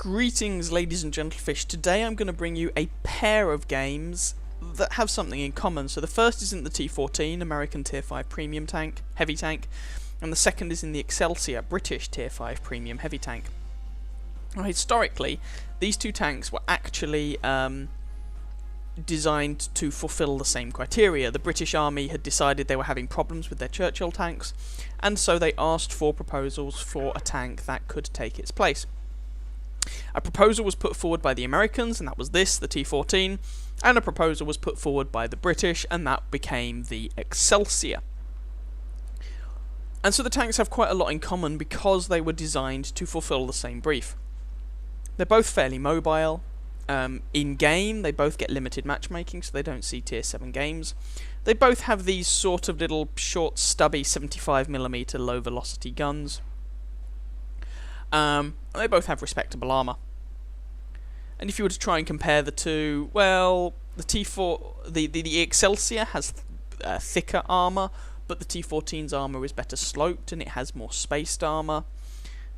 Greetings, ladies and gentlefish. Today I'm going to bring you a pair of games that have something in common. So the first is in the T14 American Tier 5 Premium Tank, Heavy Tank, and the second is in the Excelsior British Tier 5 Premium Heavy Tank. Now, historically, these two tanks were actually designed to fulfill the same criteria. The British Army had decided they were having problems with their Churchill tanks, and so they asked for proposals for a tank that could take its place. A proposal was put forward by the Americans, and that was this, the T14, and a proposal was put forward by the British, and that became the Excelsior. And so the tanks have quite a lot in common because they were designed to fulfill the same brief. They're both fairly mobile. In-game, they both get limited matchmaking, so they don't see Tier 7 games. They both have these sort of little short, stubby 75mm low-velocity guns. They both have respectable armour. And if you were to try and compare the two, well, the Excelsior has thicker armour, but the T14's armour is better sloped and it has more spaced armour.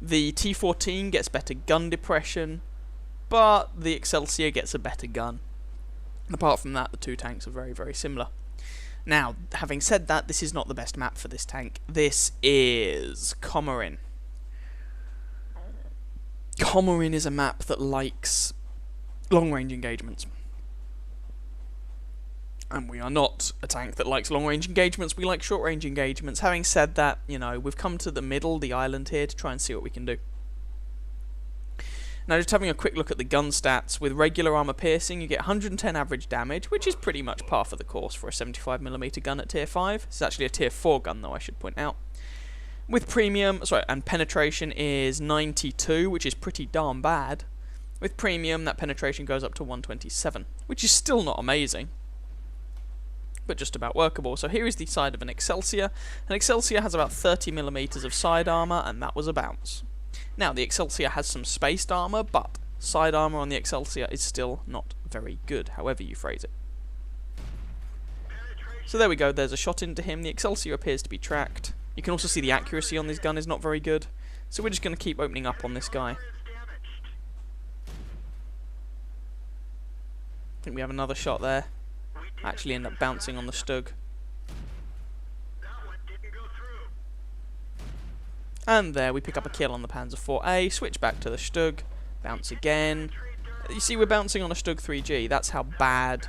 The T14 gets better gun depression, but the Excelsior gets a better gun. Apart from that, the two tanks are very, very similar. Now, having said that, this is not the best map for this tank. This is Comorin. Comorin is a map that likes long-range engagements. And we are not a tank that likes long-range engagements, we like short-range engagements. Having said that, you know, we've come to the middle, the island here, to try and see what we can do. Now, just having a quick look at the gun stats, with regular armour piercing, you get 110 average damage, which is pretty much par for the course for a 75mm gun at Tier 5. It's actually a Tier 4 gun, though, I should point out. With premium, and penetration is 92, which is pretty darn bad. With premium, that penetration goes up to 127, which is still not amazing, but just about workable. So here is the side of an Excelsior. An Excelsior has about 30mm of side armour, and that was a bounce. Now, the Excelsior has some spaced armour, but side armour on the Excelsior is still not very good, however you phrase it. So there we go, there's a shot into him. The Excelsior appears to be tracked. You can also see the accuracy on this gun is not very good, so we're just going to keep opening up on this guy. I think we have another shot there. Actually end up bouncing on the Stug. And there, we pick up a kill on the Panzer IV-A, switch back to the Stug, bounce again. You see, we're bouncing on a Stug 3G. That's how bad...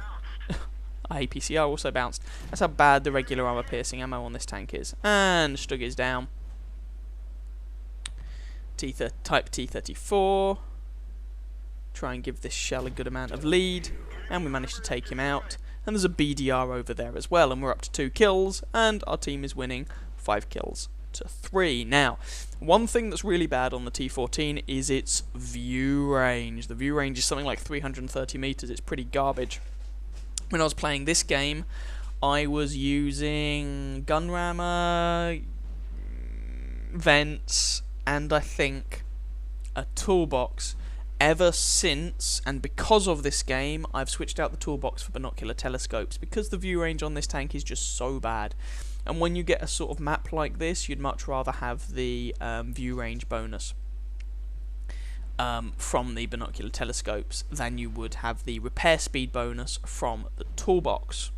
APCR also bounced. That's how bad the regular armour piercing ammo on this tank is. And Stug is down. Type T34. Try and give this shell a good amount of lead. And we managed to take him out. And there's a BDR over there as well. And we're up to 2 kills. And our team is winning 5 kills to 3. Now, one thing that's really bad on the T14 is its view range. The view range is something like 330 meters. It's pretty garbage. When I was playing this game, I was using gun rammer, vents, and I think a toolbox. Ever since, and because of this game, I've switched out the toolbox for binocular telescopes, because the view range on this tank is just so bad. And when you get a sort of map like this, you'd much rather have the view range bonus from the binocular telescopes than you would have the repair speed bonus from the toolbox.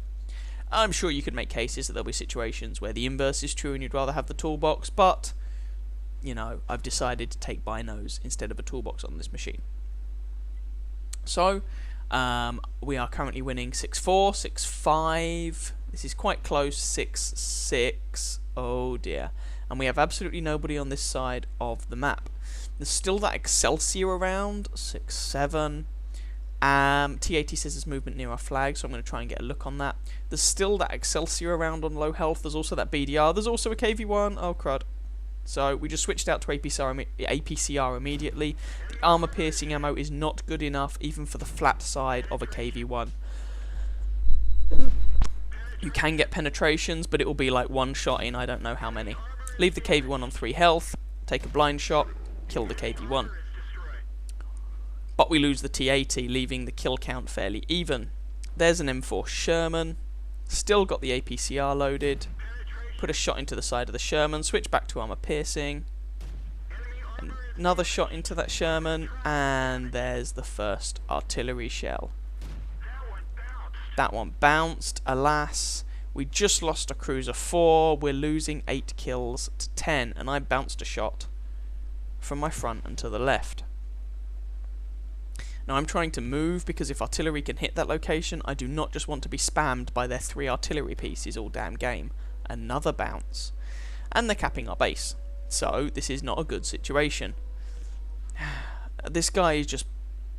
I'm sure you could make cases that there'll be situations where the inverse is true and you'd rather have the toolbox, but, you know, I've decided to take binos instead of a toolbox on this machine. So, we are currently winning 6-4, 6-5, this is quite close, 6-6, oh dear. And we have absolutely nobody on this side of the map. There's still that Excelsior around, 6-7. T80 says there's movement near our flag, so I'm going to try and get a look on that. There's still that Excelsior around on low health. There's also that BDR. There's also a KV-1. Oh, crud. So we just switched out to APCR immediately. The armor-piercing ammo is not good enough, even for the flat side of a KV-1. You can get penetrations, but it will be like one shot in I don't know how many. Leave the KV-1 on 3 health, take a blind shot, kill the KV-1. But we lose the T80, leaving the kill count fairly even. There's an M4 Sherman, still got the APCR loaded, put a shot into the side of the Sherman, switch back to armor piercing, and Another shot into that Sherman, and there's the first artillery shell. That one bounced, alas. We just lost a cruiser 4, we're losing 8 kills to 10, and I bounced a shot from my front and to the left. Now I'm trying to move, because if artillery can hit that location, I do not just want to be spammed by their 3 artillery pieces all damn game. Another bounce. And they're capping our base. So, this is not a good situation. This guy is just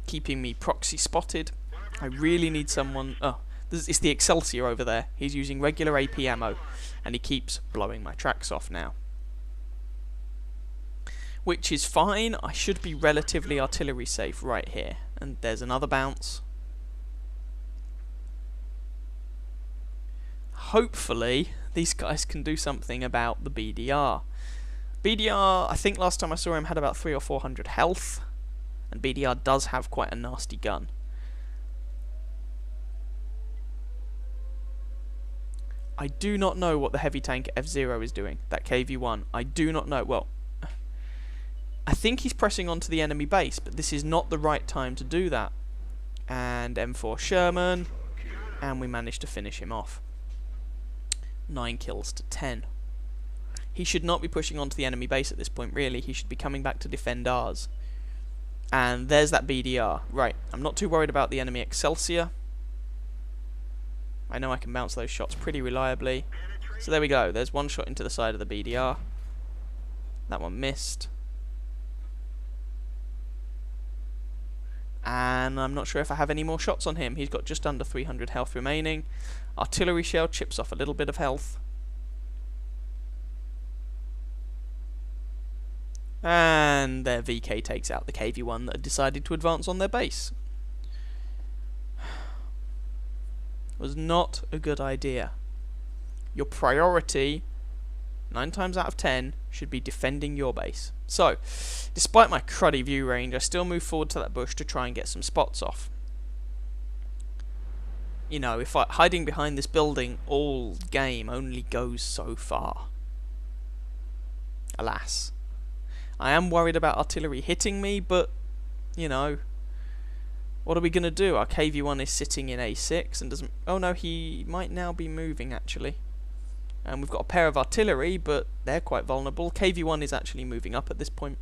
keeping me proxy spotted. I really need someone... Oh, it's the Excelsior over there. He's using regular AP ammo, and he keeps blowing my tracks off now. Which is fine. I should be relatively artillery safe right here. And there's another bounce. Hopefully, these guys can do something about the BDR. BDR, I think last time I saw him, had about 300 or 400 health. And BDR does have quite a nasty gun. I do not know what the heavy tank F0 is doing, that KV-1. I do not know. Well, I think he's pressing onto the enemy base, but this is not the right time to do that. And M4 Sherman, and we managed to finish him off. 9 kills to 10. He should not be pushing onto the enemy base at this point, really. He should be coming back to defend ours. And there's that BDR. Right, I'm not too worried about the enemy Excelsior. I know I can bounce those shots pretty reliably. So there we go. There's one shot into the side of the BDR. That one missed. And I'm not sure if I have any more shots on him. He's got just under 300 health remaining. Artillery shell chips off a little bit of health. And their VK takes out the KV-1 that had decided to advance on their base. Was not a good idea. Your priority, 9 times out of 10, should be defending your base. So, despite my cruddy view range, I still move forward to that bush to try and get some spots off. You know, if hiding behind this building all game only goes so far. Alas. I am worried about artillery hitting me, but, you know, what are we going to do? Our KV-1 is sitting in A6 and doesn't... Oh no, he might now be moving, actually. And we've got a pair of artillery, but they're quite vulnerable. KV-1 is actually moving up at this point.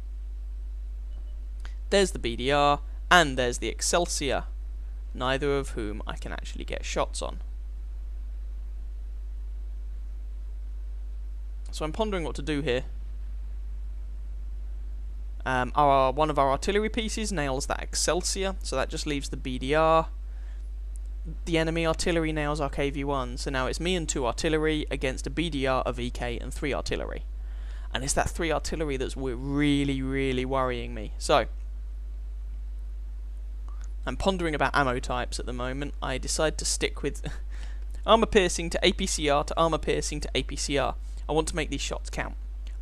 There's the BDR, and there's the Excelsior, neither of whom I can actually get shots on. So I'm pondering what to do here. One of our artillery pieces nails that Excelsior, so that just leaves the BDR. The enemy artillery nails our KV-1, so now it's me and 2 artillery against a BDR, a VK, and 3 artillery. And it's that 3 artillery that's really, really worrying me. So, I'm pondering about ammo types at the moment. I decide to stick with armor piercing to APCR to armor piercing to APCR. I want to make these shots count.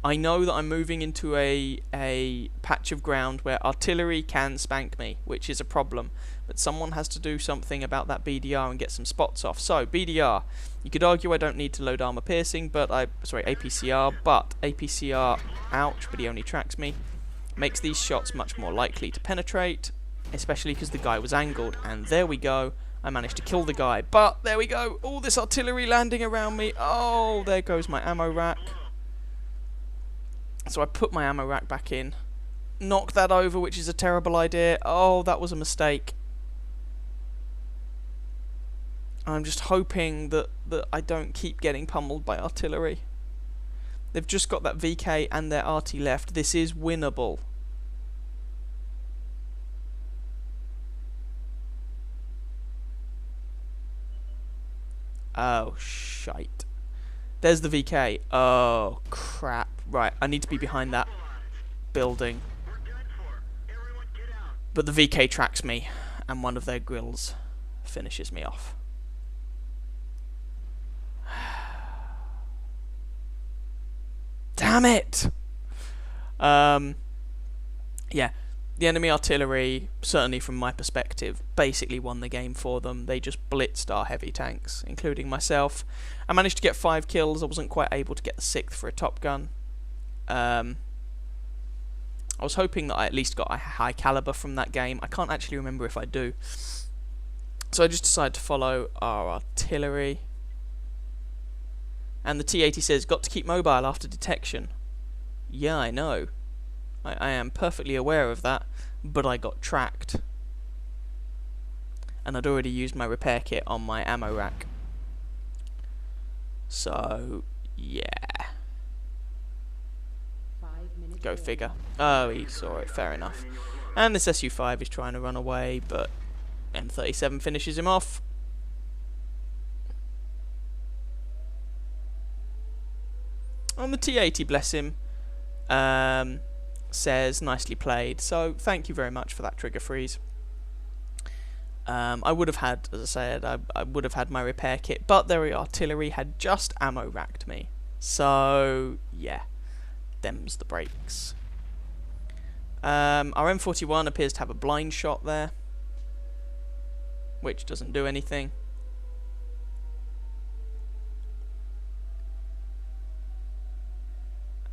I know that I'm moving into a patch of ground where artillery can spank me, which is a problem. But someone has to do something about that BDR and get some spots off. So, BDR. You could argue I don't need to load armor piercing, but APCR, but APCR, ouch, but he only tracks me. Makes these shots much more likely to penetrate, especially because the guy was angled. And there we go. I managed to kill the guy. But, there we go. All this artillery landing around me. Oh, there goes my ammo rack. So I put my ammo rack back in, knocked that over, which is a terrible idea. Oh, that was a mistake. I'm just hoping that I don't keep getting pummeled by artillery. They've just got that VK and their RT left. This is winnable. Oh, shite. There's the VK. Oh, crap. Right, I need to be behind that building. But the VK tracks me, and one of their grills finishes me off. Damn it! Yeah, the enemy artillery, certainly from my perspective, basically won the game for them. They just blitzed our heavy tanks, including myself. I managed to get 5 kills. I wasn't quite able to get the 6th for a top gun. I was hoping that I at least got a high caliber from that game. I can't actually remember if I do. So I just decided to follow our artillery. And the T-80 says, got to keep mobile after detection. Yeah, I know. I am perfectly aware of that, but I got tracked. And I'd already used my repair kit on my ammo rack. So, yeah. Go figure. Oh, he saw it, fair enough. And this SU-5 is trying to run away, but M37 finishes him off. And the T-80, bless him, says, nicely played. So, thank you very much for that trigger freeze. I would have had, as I said, I would have had my repair kit, but their artillery had just ammo racked me. So, yeah, them's the breaks. Our M41 appears to have a blind shot there, which doesn't do anything.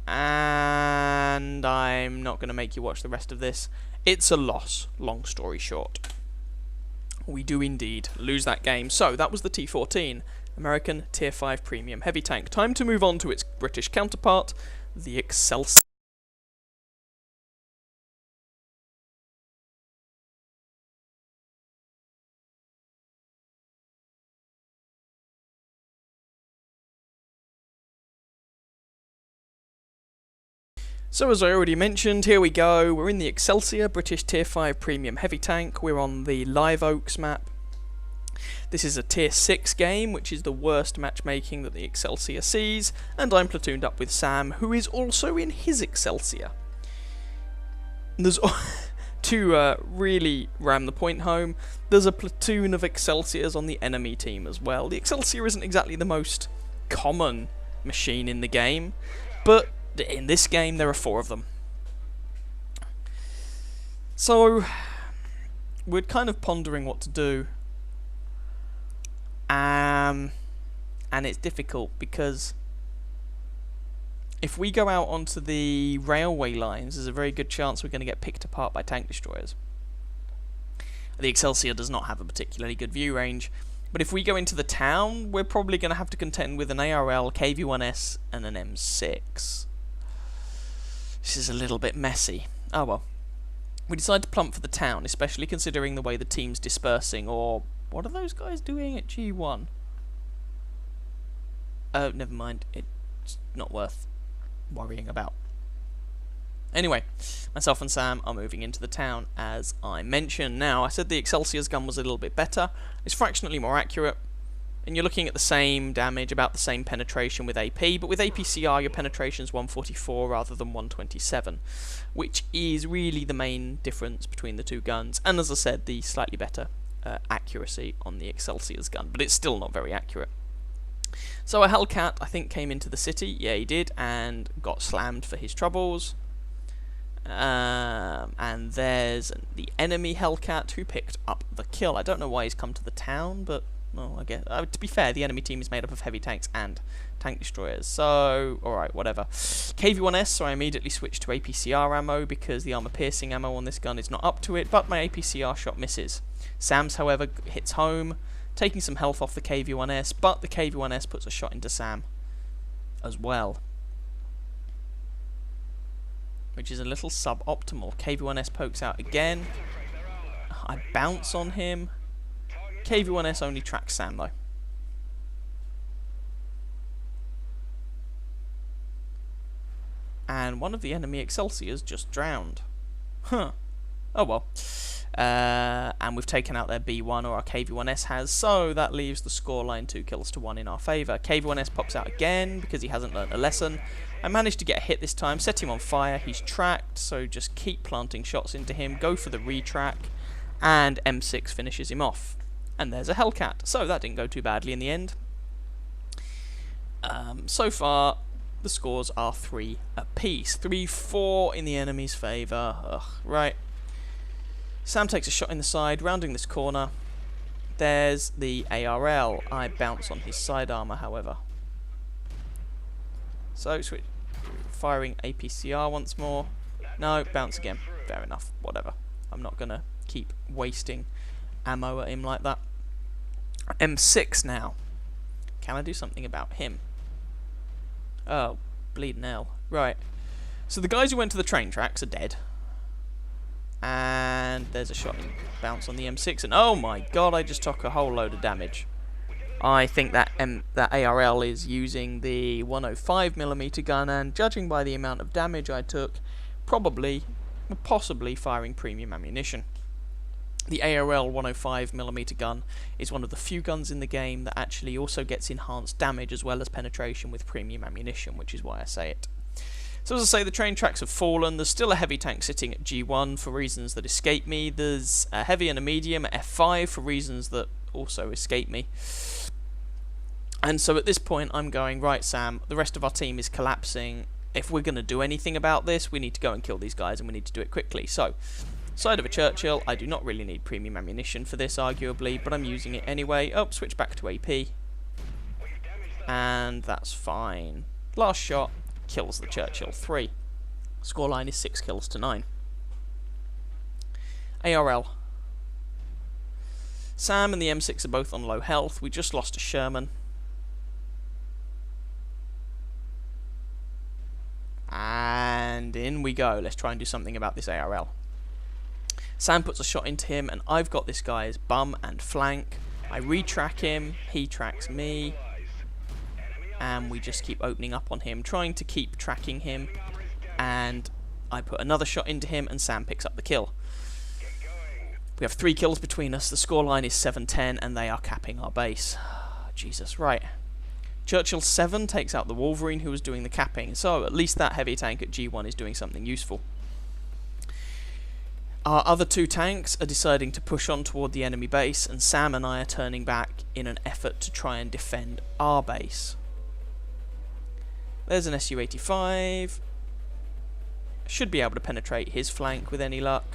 And I'm not going to make you watch the rest of this. It's a loss, long story short. We do indeed lose that game. So, that was the T14 American Tier 5 Premium Heavy Tank. Time to move on to its British counterpart, the Excelsior. So as I already mentioned, here we go. We're in the Excelsior British Tier 5 Premium Heavy Tank. We're on the Live Oaks map. This is a Tier 6 game, which is the worst matchmaking that the Excelsior sees, and I'm platooned up with Sam, who is also in his Excelsior. There's to really ram the point home, there's a platoon of Excelsiors on the enemy team as well. The Excelsior isn't exactly the most common machine in the game, but in this game there are 4 of them. So we're kind of pondering what to do, and it's difficult because if we go out onto the railway lines, there's a very good chance we're going to get picked apart by tank destroyers. The Excelsior does not have a particularly good view range, but if we go into the town, we're probably going to have to contend with an ARL, KV-1S and an M6. This is a little bit messy. Oh well. We decide to plump for the town, especially considering the way the team's dispersing, or what are those guys doing at G1? Oh, never mind. It's not worth worrying about. Anyway, myself and Sam are moving into the town, as I mentioned. Now, I said the Excelsior's gun was a little bit better. It's fractionally more accurate, and you're looking at the same damage, about the same penetration with AP, but with APCR your penetration's 144 rather than 127, which is really the main difference between the two guns, and as I said, the slightly better accuracy on the Excelsior's gun, but it's still not very accurate. So a Hellcat, I think, came into the city, yeah he did, and got slammed for his troubles. And there's the enemy Hellcat who picked up the kill. I don't know why he's come to the town, but well, I guess to be fair, the enemy team is made up of heavy tanks and tank destroyers. So, alright, whatever. KV-1S, so I immediately switched to APCR ammo because the armor-piercing ammo on this gun is not up to it, but my APCR shot misses. Sam's, however, hits home, taking some health off the KV-1S, but the KV-1S puts a shot into Sam as well, which is a little suboptimal. KV-1S pokes out again. I bounce on him. KV-1S only tracks Sam though. And one of the enemy Excelsiors just drowned. Huh. Oh well. And we've taken out their B1, or our KV-1S has, so that leaves the scoreline 2 kills to 1 in our favour. KV-1S pops out again because he hasn't learnt a lesson. I managed to get a hit this time, set him on fire, he's tracked, so just keep planting shots into him, go for the retrack, and M6 finishes him off. And there's a Hellcat, so that didn't go too badly in the end. So far, the scores are 3 apiece. 3-4 in the enemy's favour. Ugh, right. Sam takes a shot in the side, rounding this corner. There's the ARL. I bounce on his side armour, however. So, firing APCR once more. No, bounce again. Fair enough. Whatever. I'm not going to keep wasting ammo at him like that. M6 now. Can I do something about him? Oh, bleeding hell. Right. So the guys who went to the train tracks are dead. And there's a shot bounce on the M6. And oh my god, I just took a whole load of damage. I think that ARL is using the 105mm gun, and judging by the amount of damage I took, possibly firing premium ammunition. The ARL 105mm gun is one of the few guns in the game that actually also gets enhanced damage as well as penetration with premium ammunition, which is why I say it. So as I say, the train tracks have fallen. There's still a heavy tank sitting at G1 for reasons that escape me. There's a heavy and a medium at F5 for reasons that also escape me. And so at this point I'm going, right Sam, the rest of our team is collapsing. If we're going to do anything about this, we need to go and kill these guys, and we need to do it quickly. So, side of a Churchill, I do not really need premium ammunition for this arguably, but I'm using it anyway. Oh, switch back to AP. And that's fine. Last shot kills the Churchill 3. Scoreline is 6 kills to 9. ARL. Sam and the M6 are both on low health. We just lost a Sherman. And in we go. Let's try and do something about this ARL. Sam puts a shot into him, and I've got this guy's bum and flank. I retrack him, he tracks me, and we just keep opening up on him, trying to keep tracking him, and I put another shot into him, and Sam picks up the kill. We have 3 kills between us. The scoreline is 7-10, and they are capping our base. Jesus, right. Churchill 7 takes out the Wolverine who was doing the capping, so at least that heavy tank at G1 is doing something useful. Our other 2 tanks are deciding to push on toward the enemy base, and Sam and I are turning back in an effort to try and defend our base. There's an Su-85. Should be able to penetrate his flank with any luck,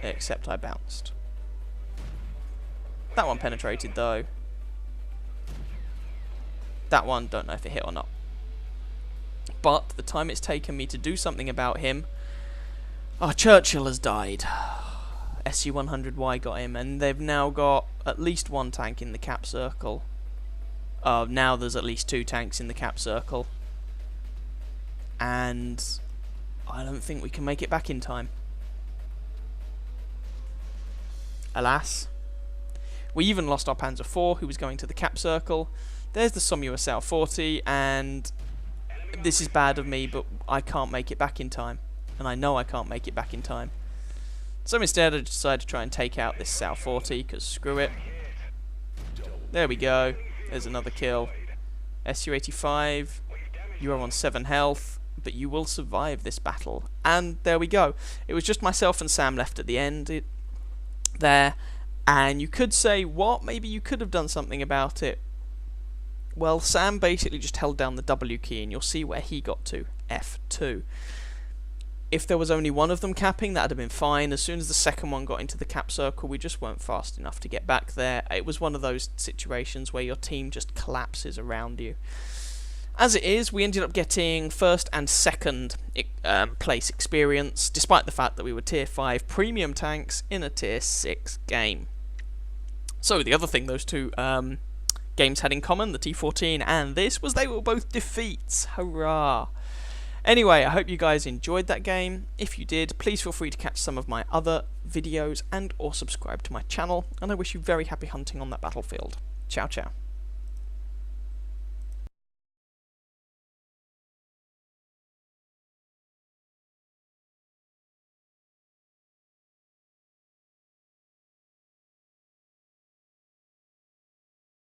except I bounced. That one penetrated though. That one, don't know if it hit or not. But the time it's taken me to do something about him, our Churchill has died. Su-100Y got him, and they've now got at least 1 tank in the cap circle. Now there's at least 2 tanks in the cap circle. And I don't think we can make it back in time. Alas. We even lost our Panzer IV, who was going to the cap circle. There's the Somua SAL-40, and this is bad of me, but I can't make it back in time. And I know I can't make it back in time. So instead I decided to try and take out this SAL-40, because screw it. There we go. There's another kill. Su-85, you are on 7 health, but you will survive this battle. And there we go. It was just myself and Sam left at the end there. And you could say, what? Maybe you could have done something about it. Well, Sam basically just held down the W key, and you'll see where he got to, F2. If there was only one of them capping, that would have been fine. As soon as the second one got into the cap circle, we just weren't fast enough to get back there. It was one of those situations where your team just collapses around you. As it is, we ended up getting first and second place experience, despite the fact that we were tier 5 premium tanks in a tier 6 game. So the other thing those 2 games had in common, the T14 and this, was they were both defeats. Hurrah! Anyway, I hope you guys enjoyed that game. If you did, please feel free to catch some of my other videos and or subscribe to my channel, and I wish you very happy hunting on that battlefield. Ciao ciao.